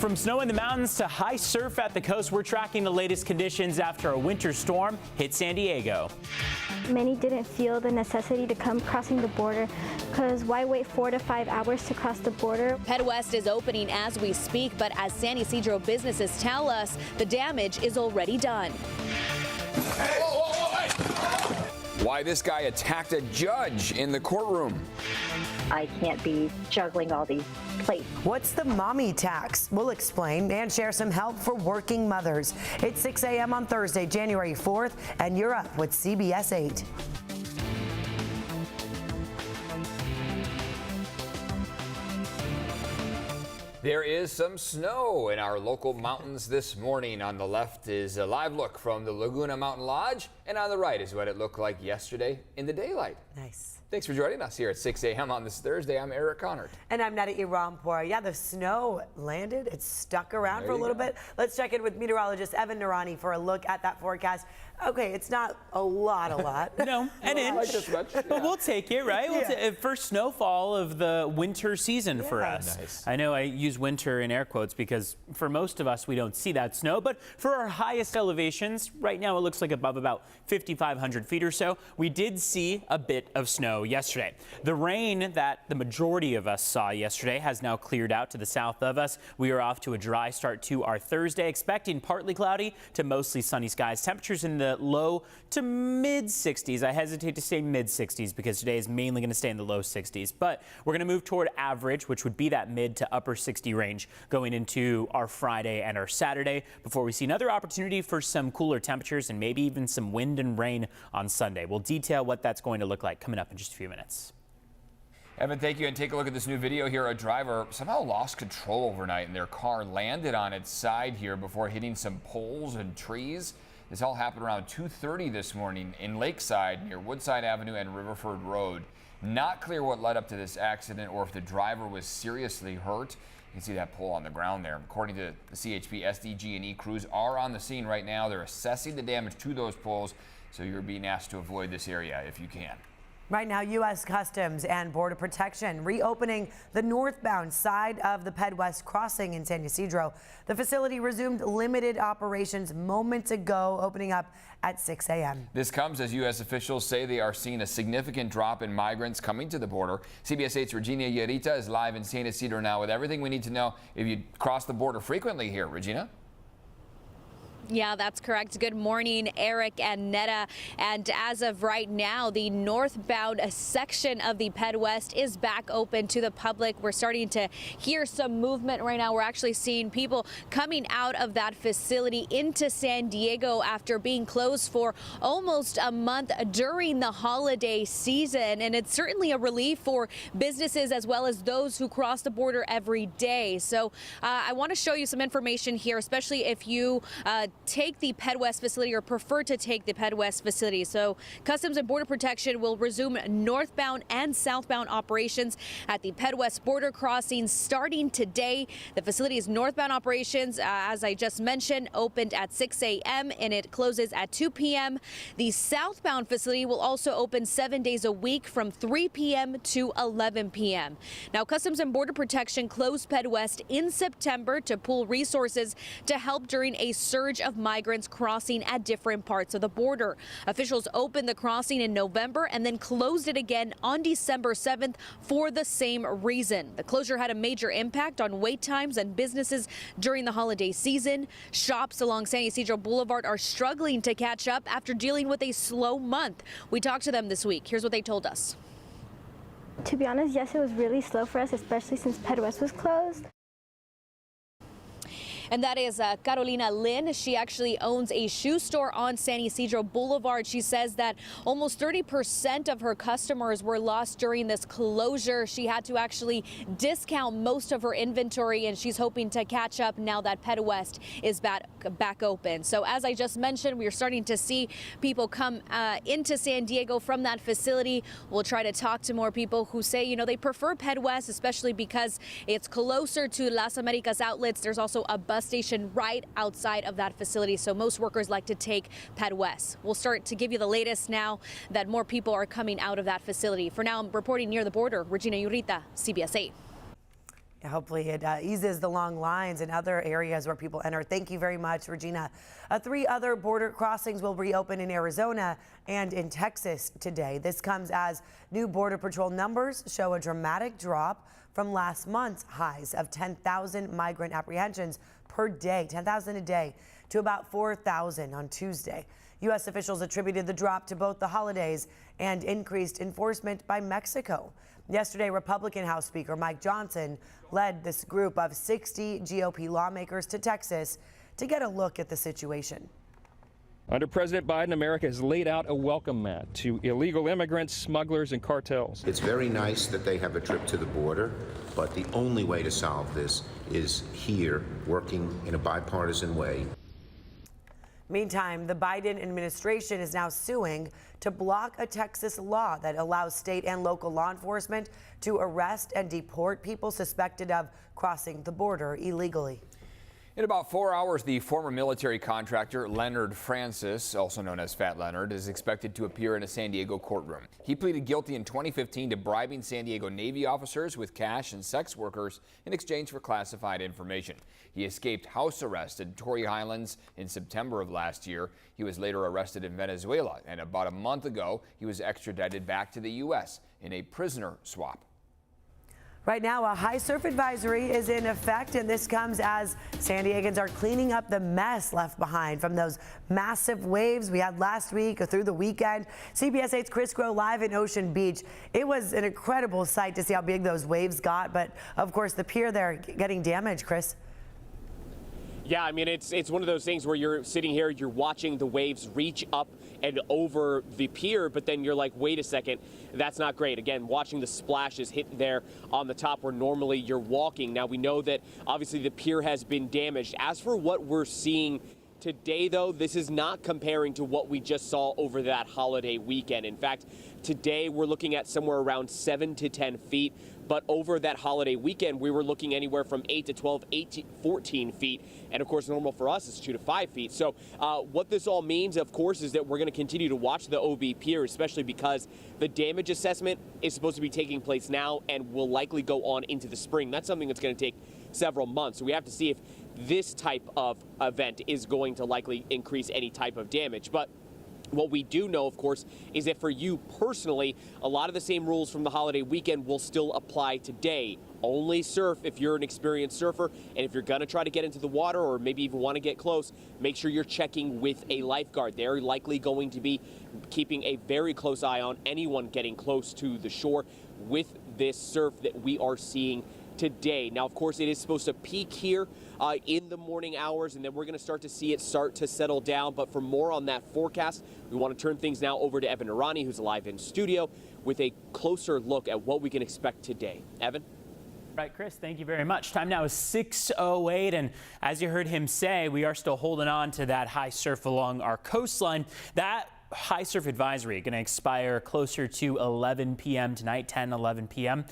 From snow in the mountains to high surf at the coast, we're tracking the latest conditions after a winter storm hit San Diego. Many didn't feel the necessity to come crossing the border because why wait 4 to 5 hours to cross the border? PedWest is opening as we speak, but as San Ysidro businesses tell us, the damage is already done. Why this guy attacked a judge in the courtroom. I can't be juggling all these plates. What's the mommy tax? We'll explain and share some help for working mothers. It's 6 a.m. on Thursday, January 4th, and you're up with CBS 8. There is some snow in our local mountains this morning. On the left is a live look from the Laguna Mountain Lodge, and on the right is what it looked like yesterday in the daylight. Nice. Thanks for joining us here at 6 a.m. on this Thursday. I'm Eric Connard. And I'm Nada Irampour. Yeah, the snow landed. It's stuck around for a little bit. Let's check in with meteorologist Evan Narani for a look at that forecast. Okay, it's not a lot. No, an inch. Like this much. But we'll take it, right? First snowfall of the winter season for us. Nice. I know I use winter in air quotes because for most of us, we don't see that snow. But for our highest elevations, right now it looks like above about 5,500 feet or so, we did see a bit of snow yesterday. The rain that the majority of us saw yesterday has now cleared out to the south of us. We are off to a dry start to our Thursday, expecting partly cloudy to mostly sunny skies. Temperatures in the low to mid 60s. I hesitate to say mid 60s because today is mainly going to stay in the low 60s, but we're going to move toward average, which would be that mid to upper 60 range going into our Friday and our Saturday before we see another opportunity for some cooler temperatures and maybe even some wind and rain on Sunday. We'll detail what that's going to look like coming up in just a few minutes. Evan, thank you. And take a look at this new video here. A driver somehow lost control overnight and their car landed on its side here before hitting some poles and trees. This all happened around 2:30 this morning in Lakeside near Woodside Avenue and Riverford Road. Not clear what led up to this accident or if the driver was seriously hurt. You can see that pole on the ground there. According to the CHP, SDG&E crews are on the scene right now. They're assessing the damage to those poles, so you're being asked to avoid this area if you can. Right now, U.S. Customs and Border Protection reopening the northbound side of the PedWest crossing in San Ysidro. The facility resumed limited operations moments ago, opening up at 6 a.m. This comes as U.S. officials say they are seeing a significant drop in migrants coming to the border. CBS 8's Regina Yarita is live in San Ysidro now with everything we need to know if you cross the border frequently here. Regina? Yeah, that's correct. Good morning, Eric and Netta. And as of right now, the northbound section of the PedWest is back open to the public. We're starting to hear some movement right now. We're actually seeing people coming out of that facility into San Diego after being closed for almost a month during the holiday season. And it's certainly a relief for businesses as well as those who cross the border every day. So I want to show you some information here, especially if you take the PedWest facility or prefer to take the PedWest facility. So Customs and Border Protection will resume northbound and southbound operations at the PedWest border crossing starting today. The facility's northbound operations, as I just mentioned, opened at 6 a.m. and it closes at 2 p.m. The southbound facility will also open 7 days a week from 3 p.m. to 11 p.m. Now, Customs and Border Protection closed PedWest in September to pool resources to help during a surge of migrants crossing at different parts of the border. Officials opened the crossing in November and then closed it again on December 7th for the same reason. The closure had a major impact on wait times and businesses during the holiday season. Shops along San Ysidro Boulevard are struggling to catch up after dealing with a slow month. We talked to them this week. Here's what they told us. To be honest, yes, it was really slow for us, especially since PedWest was closed. And that is Carolina Lynn. She actually owns a shoe store on San Ysidro Boulevard. She says that almost 30% of her customers were lost during this closure. She had to actually discount most of her inventory, and she's hoping to catch up now that PedWest is back open. So as I just mentioned, we are starting to see people come into San Diego from that facility. We'll try to talk to more people who say, you know, they prefer PedWest, especially because it's closer to Las Americas outlets. There's also a bus station right outside of that facility, so most workers like to take PedWest. We'll start to give you the latest now that more people are coming out of that facility. For now, I'm reporting near the border. Regina Yarita, CBS 8. Hopefully it eases the long lines in other areas where people enter. Thank you very much, Regina. 3 other border crossings will reopen in Arizona and in Texas today. This comes as new Border Patrol numbers show a dramatic drop from last month's highs of 10,000 migrant apprehensions per day, 10,000 a day, to about 4,000 on Tuesday. U.S. officials attributed the drop to both the holidays and increased enforcement by Mexico. Yesterday, Republican House Speaker Mike Johnson led this group of 60 GOP lawmakers to Texas to get a look at the situation. Under President Biden, America has laid out a welcome mat to illegal immigrants, smugglers, and cartels. It's very nice that they have a trip to the border, but the only way to solve this is here, working in a bipartisan way. Meantime, the Biden administration is now suing to block a Texas law that allows state and local law enforcement to arrest and deport people suspected of crossing the border illegally. In about 4 hours, the former military contractor Leonard Francis, also known as Fat Leonard, is expected to appear in a San Diego courtroom. He pleaded guilty in 2015 to bribing San Diego Navy officers with cash and sex workers in exchange for classified information. He escaped house arrest in Torrey Highlands in September of last year. He was later arrested in Venezuela, and about a month ago, he was extradited back to the U.S. in a prisoner swap. Right now, a high surf advisory is in effect, and this comes as San Diegans are cleaning up the mess left behind from those massive waves we had last week or through the weekend. CBS 8's Chris Grow live in Ocean Beach. It was an incredible sight to see how big those waves got, but of course the pier there getting damaged, Chris. Yeah, I mean, it's one of those things where you're sitting here, you're watching the waves reach up and over the pier, but then you're like, wait a second, that's not great. Again, watching the splashes hit there on the top where normally you're walking. Now, we know that obviously the pier has been damaged. As for what we're seeing today, though, this is not comparing to what we just saw over that holiday weekend. In fact, today we're looking at somewhere around 7 to 10 feet. But over that holiday weekend, we were looking anywhere from 8 to 12, 18, 14 feet. And of course, normal for us is 2 to 5 feet. So what this all means, of course, is that we're going to continue to watch the OB pier, especially because the damage assessment is supposed to be taking place now and will likely go on into the spring. That's something that's going to take several months. So we have to see if this type of event is going to likely increase any type of damage. But what we do know, of course, is that for you personally, a lot of the same rules from the holiday weekend will still apply today. Only surf if you're an experienced surfer, and if you're going to try to get into the water or maybe even want to get close, make sure you're checking with a lifeguard. They're likely going to be keeping a very close eye on anyone getting close to the shore with this surf that we are seeing today. Now, of course, it is supposed to peak here in the morning hours, and then we're going to start to see it start to settle down. But for more on that forecast, we want to turn things now over to Evan Irani, who's live in studio with a closer look at what we can expect today. Evan? Right, Chris, thank you very much. Time now is 6:08, and as you heard him say, we are still holding on to that high surf along our coastline. That high surf advisory going to expire closer to 11 p.m. tonight, 10, 11 p.m.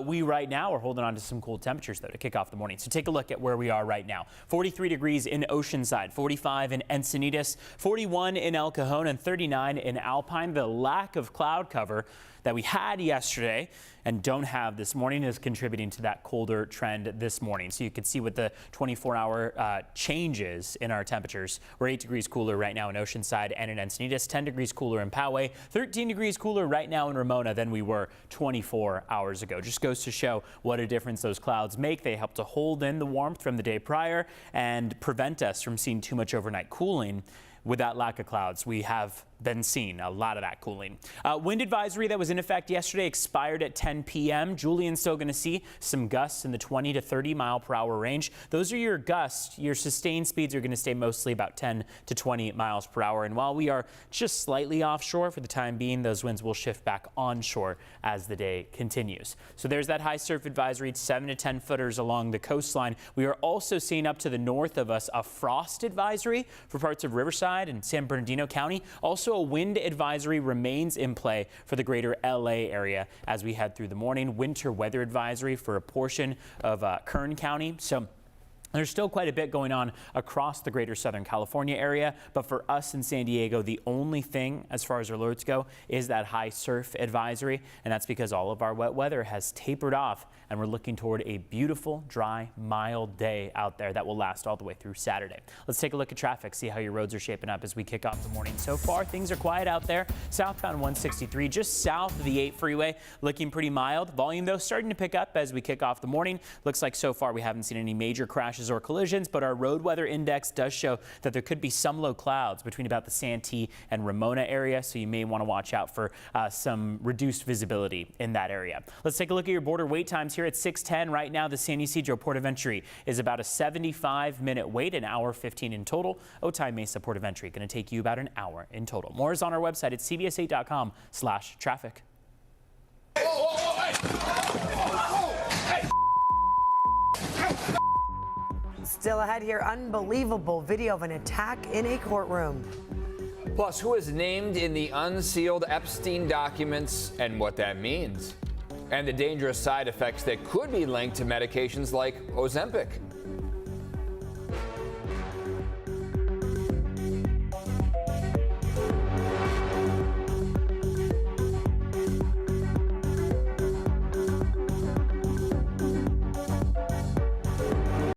We right now are holding on to some cool temperatures, though, to kick off the morning. So take a look at where we are right now. 43 degrees in Oceanside, 45 in Encinitas, 41 in El Cajon, and 39 in Alpine. The lack of cloud cover that we had yesterday and don't have this morning is contributing to that colder trend this morning. So you can see what the 24-hour changes in our temperatures. We're 8 degrees cooler right now in Oceanside and in Encinitas, 10 degrees cooler in Poway, 13 degrees cooler right now in Ramona than we were 24 hours ago. Just goes to show what a difference those clouds make. They help to hold in the warmth from the day prior and prevent us from seeing too much overnight cooling. With that lack of clouds, we have been seeing a lot of that cooling. Wind advisory that was in effect yesterday expired at 10 p.m. Julian's still going to see some gusts in the 20 to 30 mile per hour range. Those are your gusts. Your sustained speeds are going to stay mostly about 10 to 20 miles per hour. And while we are just slightly offshore for the time being, those winds will shift back onshore as the day continues. So there's that high surf advisory, 7 to 10 footers along the coastline. We are also seeing up to the north of us a frost advisory for parts of Riverside and San Bernardino County. Also, a wind advisory remains in play for the greater LA area as we head through the morning. Winter weather advisory for a portion of Kern County. So There's still quite a bit going on across the greater Southern California area, but for us in San Diego, the only thing as far as alerts go is that high surf advisory, and that's because all of our wet weather has tapered off, and we're looking toward a beautiful, dry, mild day out there that will last all the way through Saturday. Let's take a look at traffic, see how your roads are shaping up as we kick off the morning. So far, things are quiet out there. Southbound 163, just south of the 8 freeway, looking pretty mild. Volume, though, starting to pick up as we kick off the morning. Looks like so far we haven't seen any major crashes or collisions, but our road weather index does show that there could be some low clouds between about the Santee and Ramona area, so you may want to watch out for some reduced visibility in that area. Let's take a look at your border wait times here at 6:10. Right now, the San Ysidro Port of Entry is about a 75-minute wait, an hour 15 in total. Otay Mesa Port of Entry going to take you about an hour in total. More is on our website at cbs8.com/traffic. Still ahead here, unbelievable video of an attack in a courtroom. Plus, who is named in the unsealed Epstein documents and what that means. And the dangerous side effects that could be linked to medications like Ozempic.